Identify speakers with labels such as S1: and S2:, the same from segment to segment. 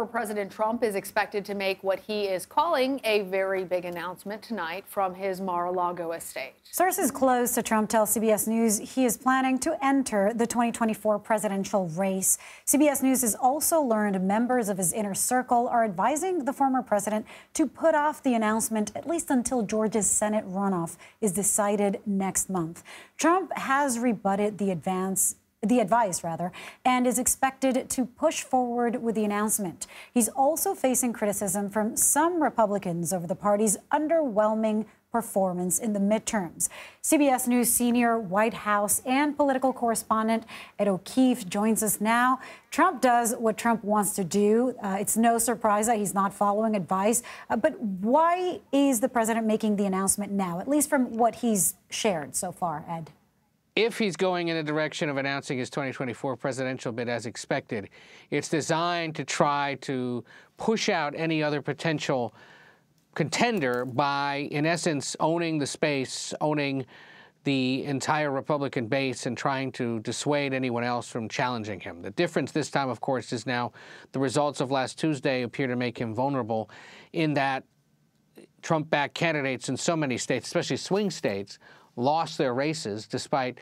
S1: President Trump is expected to make what he is calling a very big announcement tonight from his Mar-a-Lago estate.
S2: Sources close to Trump tell CBS News he is planning to enter the 2024 presidential race. CBS News has also learned members of his inner circle are advising the former president to put off the announcement at least until Georgia's Senate runoff is decided next month. Trump has rebutted the advice, and is expected to push forward with the announcement. He's also facing criticism from some Republicans over the party's underwhelming performance in the midterms. CBS News senior White House and political correspondent Keefe joins us now. Trump does what Trump wants to do. It's no surprise that he's not following advice. But why is the president making the announcement now, at least from what he's shared so far, Ed?
S3: If he's going in the direction of announcing his 2024 presidential bid as expected, it's designed to try to push out any other potential contender by, in essence, owning the space, owning the entire Republican base, and trying to dissuade anyone else from challenging him. The difference this time, of course, is now the results of last Tuesday appear to make him vulnerable in that Trump-backed candidates in so many states, especially swing states, lost their races despite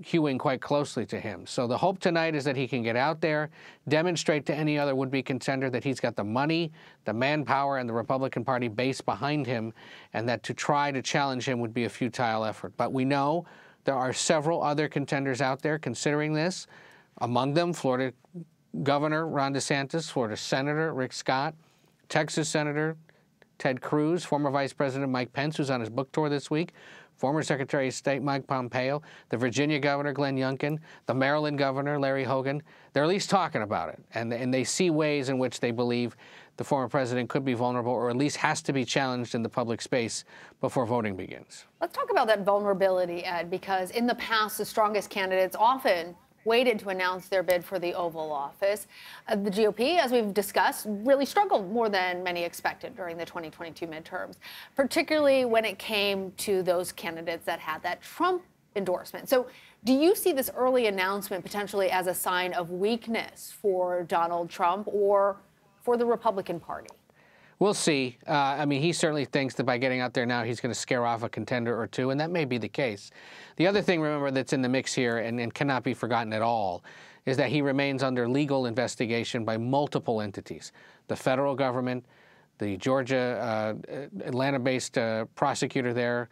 S3: hewing quite closely to him. So the hope tonight is that he can get out there, demonstrate to any other would-be contender that he's got the money, the manpower, and the Republican Party base behind him, and that to try to challenge him would be a futile effort. But we know there are several other contenders out there considering this, among them Florida Governor Ron DeSantis, Florida Senator Rick Scott, Texas Senator Ted Cruz, former Vice President Mike Pence, who's on his book tour this week, former Secretary of State Mike Pompeo, the Virginia Governor Glenn Youngkin, the Maryland Governor Larry Hogan. They're at least talking about it, and they see ways in which they believe the former president could be vulnerable, or at least has to be challenged in the public space before voting begins.
S1: Let's talk about that vulnerability, Ed, because in the past, the strongest candidates often waited to announce their bid for the Oval Office. The GOP, as we've discussed, really struggled more than many expected during the 2022 midterms, particularly when it came to those candidates that had that Trump endorsement. So do you see this early announcement potentially as a sign of weakness for Donald Trump or for the Republican Party?
S3: We'll see. I mean, he certainly thinks that by getting out there now, he's going to scare off a contender or two, and that may be the case. The other thing, remember, that's in the mix here and cannot be forgotten at all is that he remains under legal investigation by multiple entities. The federal government, the Georgia, Atlanta-based prosecutor there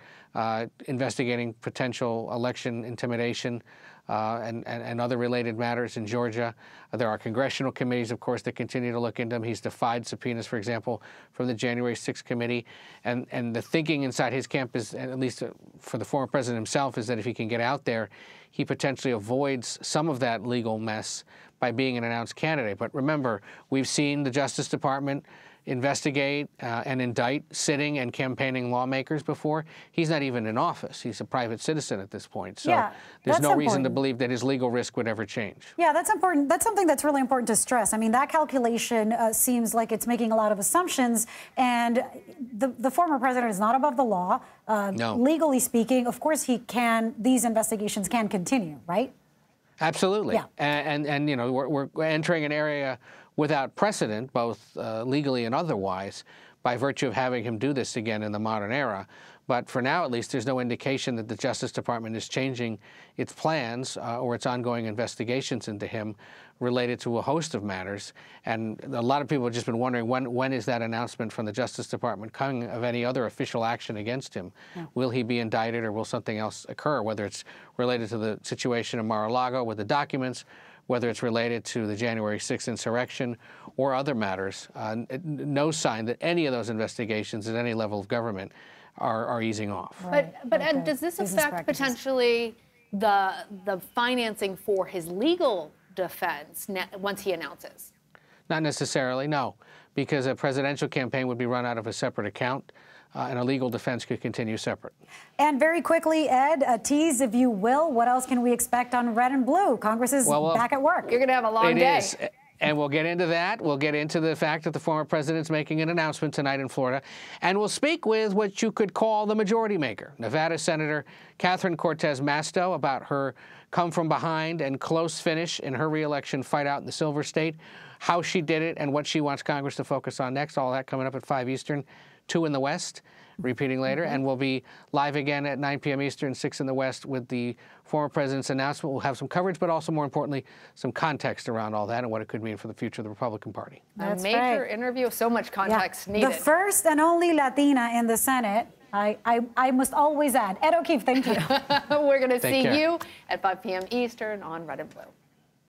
S3: investigating potential election intimidation, and other related matters in Georgia. There are congressional committees, of course, that continue to look into him. He's defied subpoenas, for example, from the January 6th committee. And the thinking inside his camp is, at least for the former president himself, is that if he can get out there, he potentially avoids some of that legal mess by being an announced candidate. But remember, we've seen the Justice Department investigate and indict sitting and campaigning lawmakers before. He's not even in office. He's a private citizen at this point. So
S2: yeah,
S3: there's no reason to believe that his legal risk would ever change.
S2: Yeah, that's important. That's something that's really important to stress. I mean, that calculation seems like it's making a lot of assumptions. And the former president is not above the law.
S3: No.
S2: Legally speaking, of course, these investigations can continue, right?
S3: Absolutely.
S2: Yeah.
S3: And you know, we're entering an area without precedent, both legally and otherwise, by virtue of having him do this again in the modern era. But for now, at least, there's no indication that the Justice Department is changing its plans or its ongoing investigations into him related to a host of matters. And a lot of people have just been wondering, when is that announcement from the Justice Department coming of any other official action against him? Yeah. Will he be indicted, or will something else occur, whether it's related to the situation in Mar-a-Lago with the documents, whether it's related to the January 6th insurrection or other matters. No sign that any of those investigations at any level of government are easing off.
S1: Right. But Ed, does this affect potentially the financing for his legal defense once he announces?
S3: Not necessarily, no, because a presidential campaign would be run out of a separate account. And a legal defense could continue separate.
S2: And very quickly, Ed, a tease, if you will, what else can we expect on red and blue? Congress is back at work.
S1: You're going to have a long day.
S3: Is. And we'll get into that. We'll get into the fact that the former president's making an announcement tonight in Florida. And we'll speak with what you could call the majority maker, Nevada Senator Catherine Cortez Masto, about her come from behind and close finish in her reelection fight out in the Silver State. How she did it and what she wants Congress to focus on next, all that coming up at 5 Eastern, 2 in the West, repeating later. And we'll be live again at 9 p.m. Eastern, 6 in the West with the former president's announcement. We'll have some coverage, but also more importantly, some context around all that and what it could mean for the future of the Republican Party.
S1: That's a major interview, so much context needed.
S2: The first and only Latina in the Senate. I must always add. Ed O'Keefe, thank you.
S1: We're going to see you at 5 p.m. Eastern on Red and Blue.